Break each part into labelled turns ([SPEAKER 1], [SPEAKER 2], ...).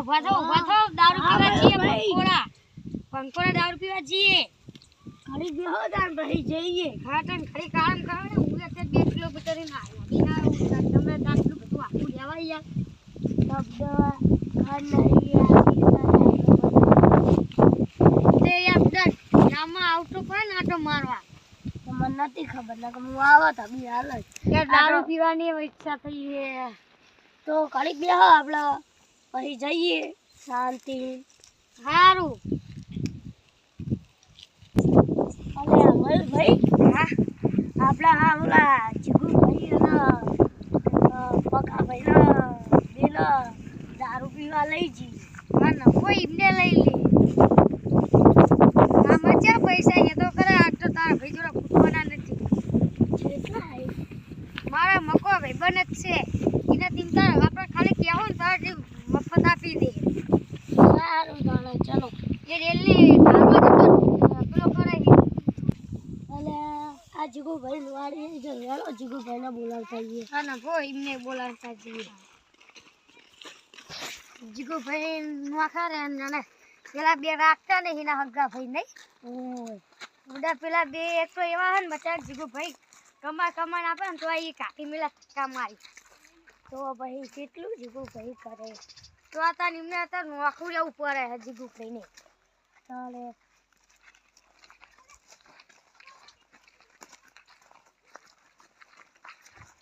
[SPEAKER 1] ઉભા થો દારૂ પીવા જઈએ પંકોડા દારૂ પીવા જઈએ
[SPEAKER 2] ઘડી બેહો તાર ભાઈ જઈએ
[SPEAKER 1] ખાટન ખરી કામ કરો ને હું તે 2 કિલોમીટર ના આવ્યા તમે આટલું બધું આખું લેવા યાર
[SPEAKER 2] શબ્દ ખાનરિયા
[SPEAKER 1] તે યાર ગામમાં આવતો પણ આટો મારવા
[SPEAKER 2] મને નથી ખબર ના કે હું આવો તો બી હાલ જ
[SPEAKER 1] દારૂ પીવાની ઈચ્છા થઈ છે
[SPEAKER 2] તો ઘડી બેહો આપણે પછી જઈએ શાંતિ
[SPEAKER 1] સારું
[SPEAKER 2] અલે અમલભાઈ
[SPEAKER 1] હા
[SPEAKER 2] આપણા ઓલા જીગુભાઈ અને પકાભાઈ બેન દારૂ પીવા લઈ જઈએ
[SPEAKER 1] ના કોઈ એમને લઈ લે આમાં ક્યાં પૈસા એ તો કરે આ તો તારા ભાઈ જોડે ફૂટવાના નથી
[SPEAKER 2] કેટલા
[SPEAKER 1] મારા મકો ભાઈ બને જ છે એને તીમ તાર આપણે ખાલી કહેવું ને તાર મફત આપી દે
[SPEAKER 2] સારું ચાલો ચલો
[SPEAKER 1] એ રેલી ધારવા પેલો કરે
[SPEAKER 2] અલે આ જીગુભાઈ વાડી જો હેલો જીગુભાઈને બોલાવતા જઈએ
[SPEAKER 1] હા ના ભો એમને બોલાવતા જઈએ જીગુભાઈ નોખા રે ને પેલા બે રાખતા નહીં ના હગ્ગા ભાઈ નહીં બધા પેલા બે એક તો એવા હે ને બચાર જીગુભાઈ કમાણ આપે ને તો એ કાઢી મેલા ધક્કા મારી
[SPEAKER 2] તો ભાઈ કેટલું જીગુભાઈ કરે
[SPEAKER 1] તો આ તાર એમને અત્યારે નોખું રહેવું પડે હે જીગુભાઈને
[SPEAKER 2] ચાલે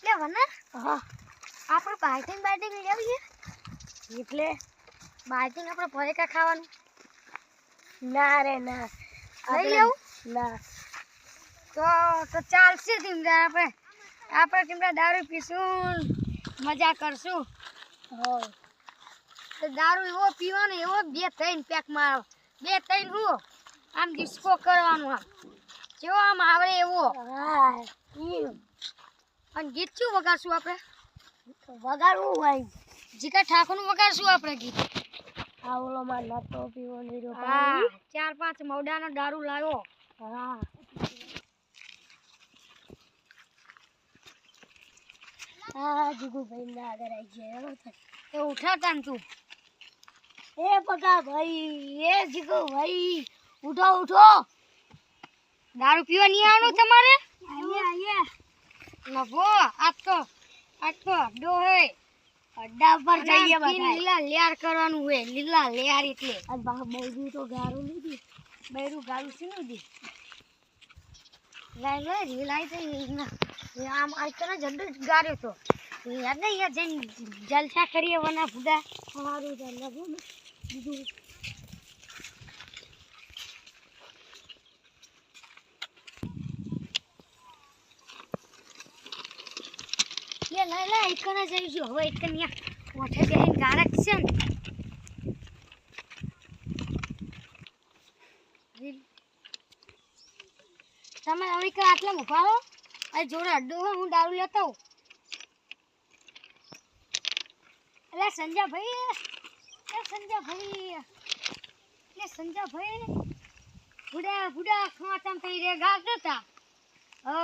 [SPEAKER 1] લે વના
[SPEAKER 2] હા
[SPEAKER 1] આપણે બાઇટિંગ લેવીએ
[SPEAKER 2] એટલે
[SPEAKER 1] બાઇટિંગ આપણે ભરેકા ખાવાનું
[SPEAKER 2] ના રે ના
[SPEAKER 1] લઈ લેવું
[SPEAKER 2] ના
[SPEAKER 1] તો ચાલશે તીમ આપણે તીમડા દારૂ પીશું મજા કરશું
[SPEAKER 2] હો
[SPEAKER 1] તો દારૂ એવો પીવાનો એવો 2-3 પેક મારો 2-3 હું આમ ડિસ્કો કરવાનું આમ જેવો આમ આવડે એવો
[SPEAKER 2] હા
[SPEAKER 1] અને ગીત શું વગાડશું આપણે
[SPEAKER 2] વગાડવું હોય
[SPEAKER 1] જીકા ઠાકોરનું વગાડશું આપણે ગીત
[SPEAKER 2] આ ઓલો માં નતો પીવો નીરો
[SPEAKER 1] હા 4-5 મવડાનો દારૂ લાવ્યો
[SPEAKER 2] હા હા જીગુભાઈ ના આગળ આવી ગયા
[SPEAKER 1] તો ઉઠાતા ને તું
[SPEAKER 2] એ પકા ભાઈ એ જીગુભાઈ ઉઠો ઉઠો
[SPEAKER 1] દારૂ પીવા નહીં આવવાનું તમારે
[SPEAKER 2] આઈએ
[SPEAKER 1] નભો આ તો ડોહે
[SPEAKER 2] અડ્ડા પર જઈએ બધા
[SPEAKER 1] લીલા લેર કરવાનું હોય લીલા લેર એટલે
[SPEAKER 2] આ બા બૈરું તો ગારું લીધી
[SPEAKER 1] બૈરું ગાલું સીનું દી લાઈ લાઈ તો આમ આઈકના ઝંડો ગાર્યો તો યાદ નહીં યાર જઈને જલસા કરીએ વના ભૂડા
[SPEAKER 2] સારું ચાલે બોલ બીજું
[SPEAKER 1] લે લાઈ આઈકના જઈશું હવે આઈકન્યા ઓઠે બેહીને ગારક છે ને તમે હવે કે આટલા ઉભા રહો આ જોડે અડ્ડો હોય હું દારૂ લેતા હું અલે સંજાભાઈ બુડા ખાતમ થઈ રે ગાતા હતા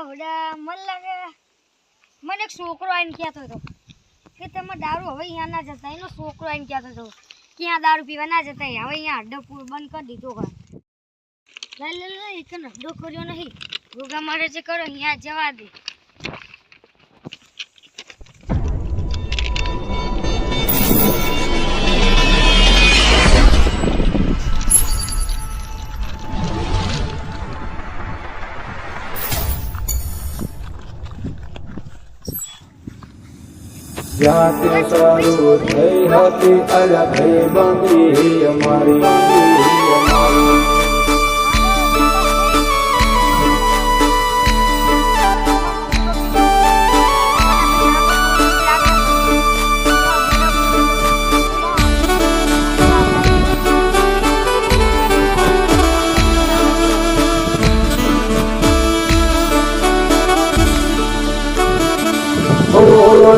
[SPEAKER 1] બુડા મન લાગે મને એક છોકરો આવીને કહેતો હતો કે તમે દારૂ હવે અહીંયા ના જતા એનો છોકરો આવીને કહેતો હતો કે અહીંયા દારૂ પીવા ના જતા હવે અહીંયા અડ્ડો બંધ કરી દીધો હોય લે એક અડ્ડો કર્યો નહીં ભોગા મારે જે કરો અહીંયા જવા દે
[SPEAKER 3] જાતે સારું થઈ હતી અલગ થઈ બંધી અમારી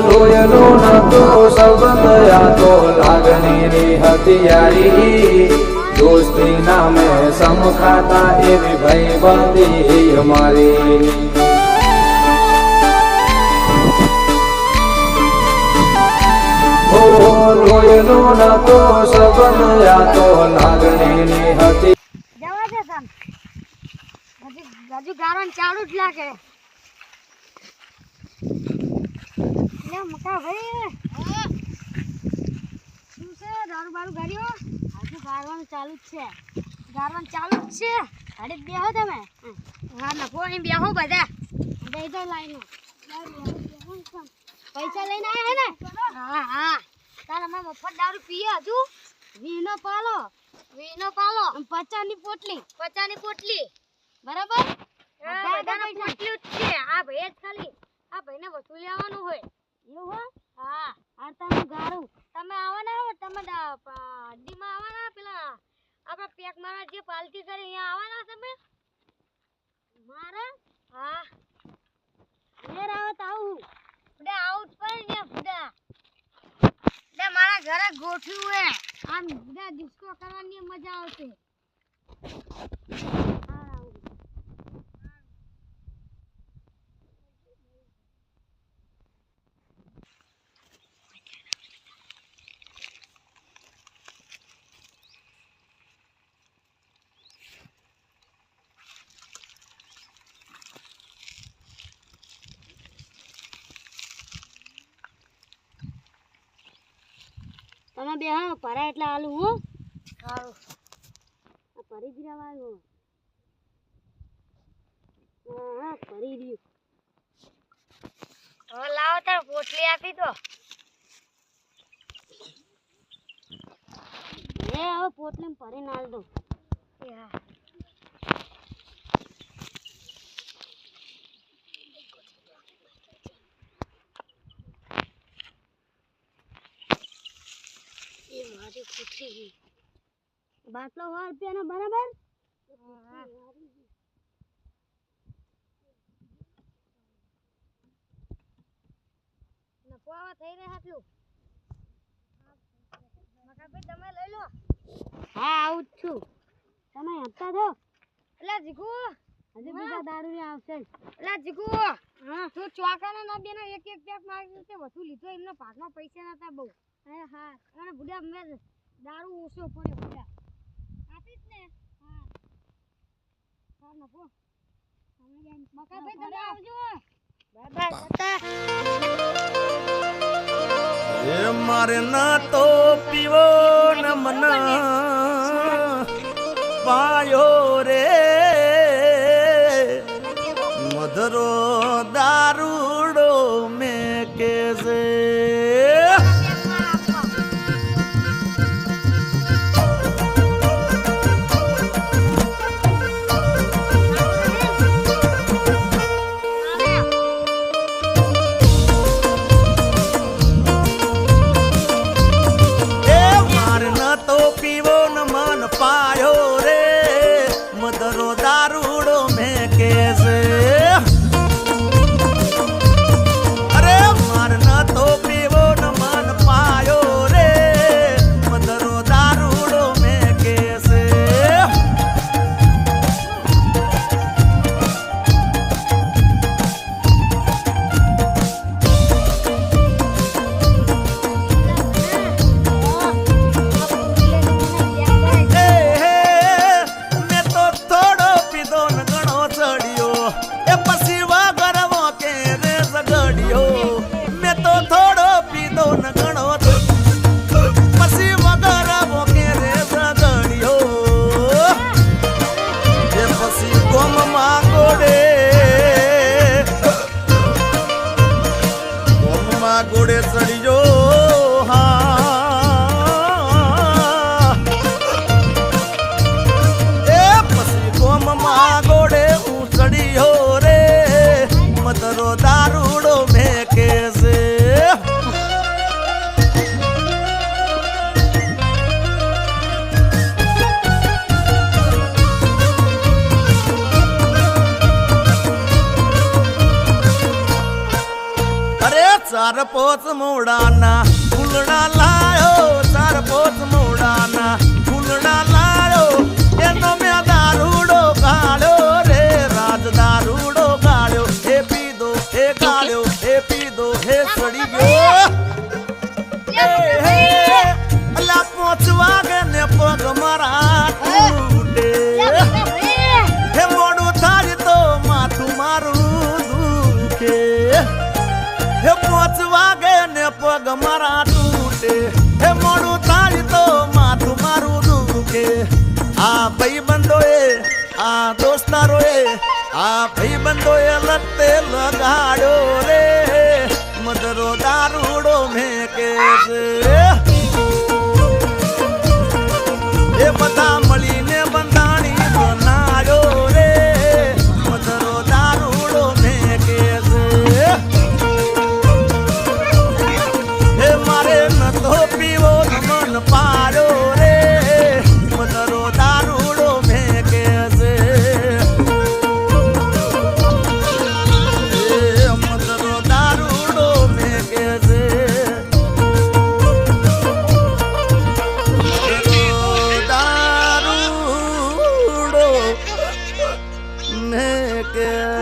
[SPEAKER 3] જોયેલો નતો સંબંધ આ તો લાગણીની હથિયારી દોસ્તી નામે સમખાતા એવી ભાઈબંધી અમારી જોયેલો નતો સંબંધ સંબંધ આ તો લાગણીની હતી.
[SPEAKER 1] જવા દે સામ હજુ ગાવાનું ચાલુ જ લાગે લે મોટા ભાઈ શું છે દારૂ બારૂ ગાડ્યો
[SPEAKER 2] હજુ ગારવાનું ચાલુ જ છે.
[SPEAKER 1] ગાવાનું ચાલુ જ છે
[SPEAKER 2] ગાડી બેહો તમે.
[SPEAKER 1] હા નફો અહીં બેહો બધા
[SPEAKER 2] દઈ દો લાઈનો. પૈસા લઈને આવ્યા હે ને?
[SPEAKER 1] હા હા તાર અમે મફત દારૂ પીએ હજુ
[SPEAKER 2] વીનો પાલો
[SPEAKER 1] વીનો પાલો
[SPEAKER 2] 50 ની પોટલી
[SPEAKER 1] 50 ની પોટલી
[SPEAKER 2] બરાબર.
[SPEAKER 1] બધાને પોટલી જ છે આ ભાઈ જ ખાલી આ ભાઈને વસૂલી આવવાનું હોય
[SPEAKER 2] એવું હો?
[SPEAKER 1] હા
[SPEAKER 2] આ તમે ગારું
[SPEAKER 1] તમે આવવાના હો તમે ડીમાં આવવાના પેલા આપણા પેક મારા જે પાલટી કરે અહીંયા આવવાના તમે
[SPEAKER 2] મારા
[SPEAKER 1] હા
[SPEAKER 2] ઘેર આવો તો આવું.
[SPEAKER 1] બડે આઉટ પર ને બડા બડે મારા ઘરે ગોઠવ્યું હે આમ બડા ડિસ્કો કરવાની મજા આવશે
[SPEAKER 2] હા આવું. તમે બે હા પરા એટલે આલુ હું
[SPEAKER 1] સારું
[SPEAKER 2] આ પરી જ રહેવાનું. હા પરી રહ્યું.
[SPEAKER 1] હવે લાવો તાર પોટલી આપી દો
[SPEAKER 2] હવે પોટલી પરી નાલ દો.
[SPEAKER 1] હા
[SPEAKER 2] એ મારી કુતરી બાટલો 100 રૂપિયાનો બરાબર.
[SPEAKER 1] નફો આવા થઈ રહ્યા આટલું મકાભાઈ તમે લઈ લો
[SPEAKER 2] હા આવું જ છું. તમે હપ્તા દો.
[SPEAKER 1] એટલે જીગુ
[SPEAKER 2] હજી બીજા દારૂ આવશે.
[SPEAKER 1] એટલે જીગુ
[SPEAKER 2] હા
[SPEAKER 1] તું ચોકાના ના બેના એક એક પેક મારી તે વધુ લીધો એમના ભાગમાં પૈસા નતા બહુ
[SPEAKER 2] હા હા
[SPEAKER 1] અને બુડા મેં દારૂ ઓછો પડ્યો બુડા આપીશ ને હા હા નફો મકાભાઈ તમે આવજો બાય બાય
[SPEAKER 4] એ મારે ના તો પીવો ન મન પાયો રે મધરો દારૂડો મેં કે છે પાયો રે મધરો દારૂડો મેં કે છે અરે માર ન તો પીવો ન મન પાયો રે મધરો દારૂડો મેં કે છે ઘોડે ચડીજો હા એ પછી ગોમમાં ઘોડે હું ચડ્યો રે મધરો દારૂડો મેં કે છે ચાર પોચ મોડાના ફૂલડા લાયો ચાર પોચ મોડાના ફૂલડા લાયો એનો મેં દારૂડો ગાળ્યો રે રાજ દારૂડો ગાળ્યો હે પીધો હે ગાળ્યો હે પીધો હે સડી ગયો અલા પોચ વાગે તારા તૂટે હે મોડું થાય તો માથું મારું દુખે આ ભાઈબંધોએ આ દોસ્તારોએ આ ભાઈબંધોએ લતે લગાડ્યો રે મદરો દારૂડો મેકે છે એ બધા મળીને બંધાણી બનાડ્યો રે મદરો દારૂડો મેકે છે એ મારે નતો પીવો મન પાડ્યો રે મદરો દારૂડો મેકે છે એ મદરો દારૂડો મેકે છે દારૂડો મેકે છે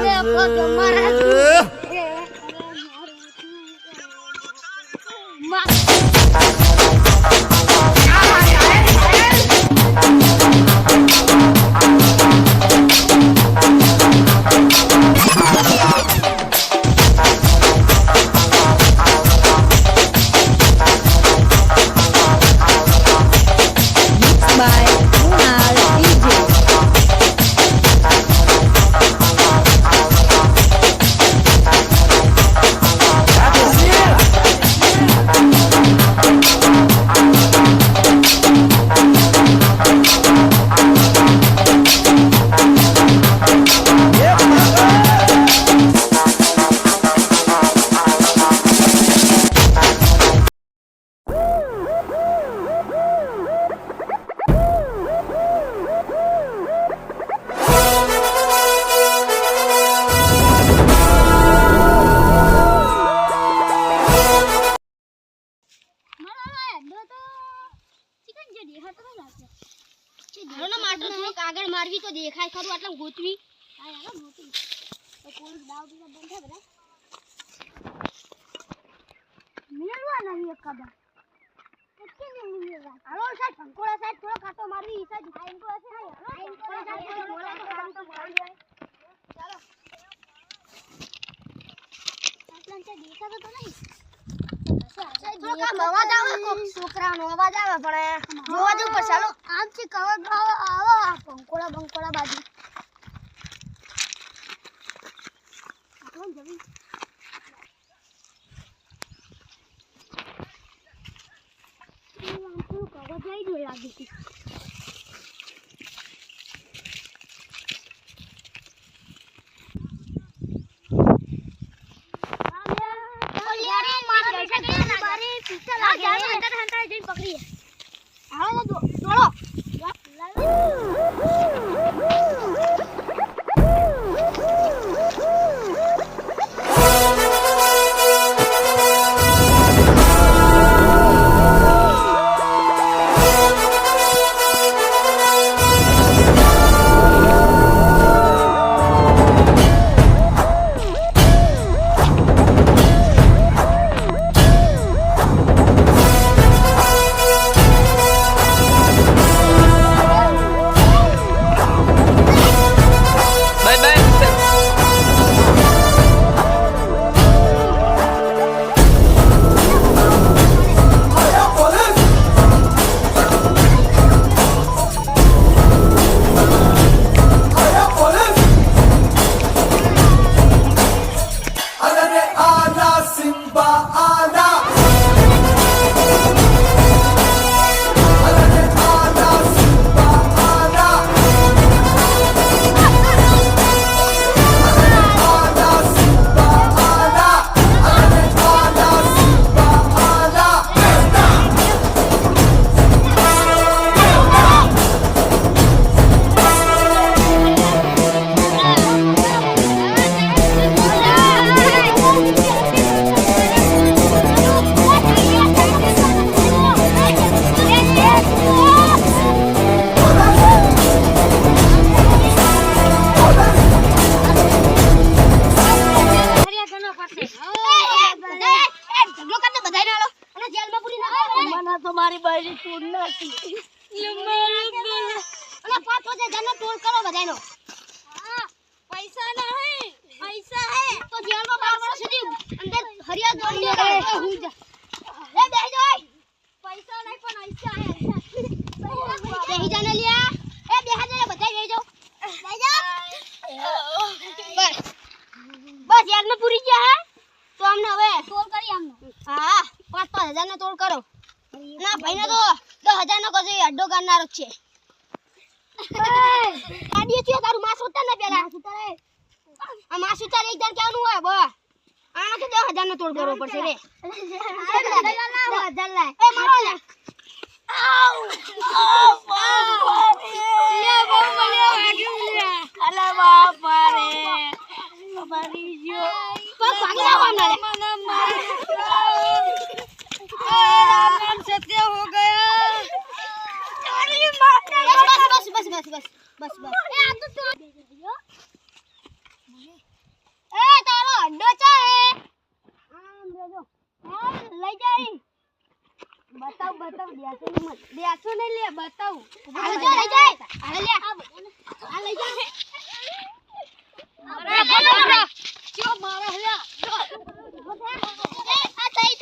[SPEAKER 2] આગળ મારવી તો દેખાય ખરું આટલા ગોતવી હા યાર ગોતવી તો પોલીસ દાવ દીધા બંધ હે બધા મેલવા નહીં કદા કેટલી ને મેલવા હાલો સાહેબ પંકોડા સાહેબ થોડો કાટો મારવી સાહેબ આઈન કો હશે હા આઈન કો સાહેબ થોડો કાટો મારવી ચાલો આટલા તે દેખાતો તો નહીં અવાજ આવે છોકરાનો અવાજ આવે પણ જોવા જવું પડશે ચાલો આમથી કવર આવો પંકોડા બંકોડા બાજુ કવર જઈ ગયો લાગે છે પકડી હાલો દોડો મારી બાયરી ટોલ નાખી અને 5000 નો ટોલ કરો બધાનો હા પૈસા નહીં પૈસા હે તો જેલમાં 12 વર્ષ સુધી અંદર હરિયા દોડી દે હું જા એ બેહી જાને લ્યા એ બેહા જાને બધા બેહી જાઓ બસ બસ યાર મે પૂરી ગયા હે તો અમને હવે તોડ કરી આમનો હા 5,000 નો તોડ કરો ના ભાઈને તો 10,000 નો કશે અડ્ડો કરનારો છે આડીએ છે તારું માસ ઉતાર ને પેલા આ માસ ઉતાર એક દર કેવાનું હોય બો આના તો 10,000 નો તોડ કરવો પડશે રે 10,000 લાય એ મારો લે આવ લે બહુ મને વાગ્યું લે અલા બાપા રે મારી જો પગ ભાગી જાવ આમને મને માર सत्य हो गया अरे बस ए आ तो ए तारो अड्डो છે આમ રેજો લઈ જાય બતાવ દેસો ને લે બતાવ હાલ જો લઈ જાય હાલ લે આ લઈ જાય અરે બોલો ક્યો મારા હલ્યા એ આ થઈ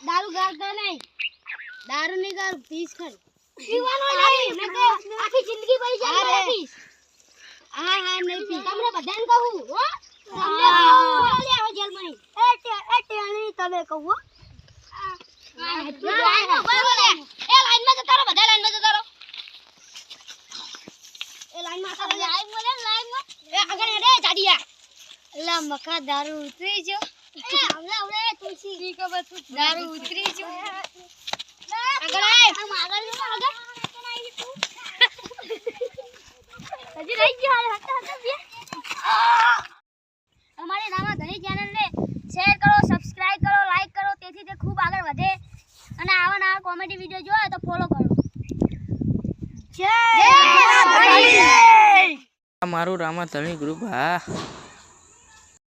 [SPEAKER 2] દારૂ ગાળતા નહીં દારૂ ની ગાળ પીસ કર પીવાનો નહીં મેં તો આખી જિંદગી પઈ જાય પીસ હા નહીં પી તમને બધાને કહું હો તમને લે આવો જેલ માં એ ટેણી તમે કહું હો એ લાઈન માં જતા રહો બધા લાઈન માં જતા રહો એ લાઈન માં લાઈન માં એ આગળ રે જાડિયા એલા મખા દારૂ ઉતરી જો આવડે તુલસી
[SPEAKER 1] ઠીક હવે તું દારૂ ઉતરી છું
[SPEAKER 2] આગળ આય આગળ હજી રહી ગયો હાલ હટા બે અમારી રામા ધણી ચેનલને શેર કરો સબસ્ક્રાઇબ કરો લાઈક કરો તેથી તે ખૂબ આગળ વધે અને આવા નવા કોમેડી વિડિયો જોવા તો ફોલો કરો
[SPEAKER 1] જય
[SPEAKER 5] મારું રામા ધણી ગ્રુપ હા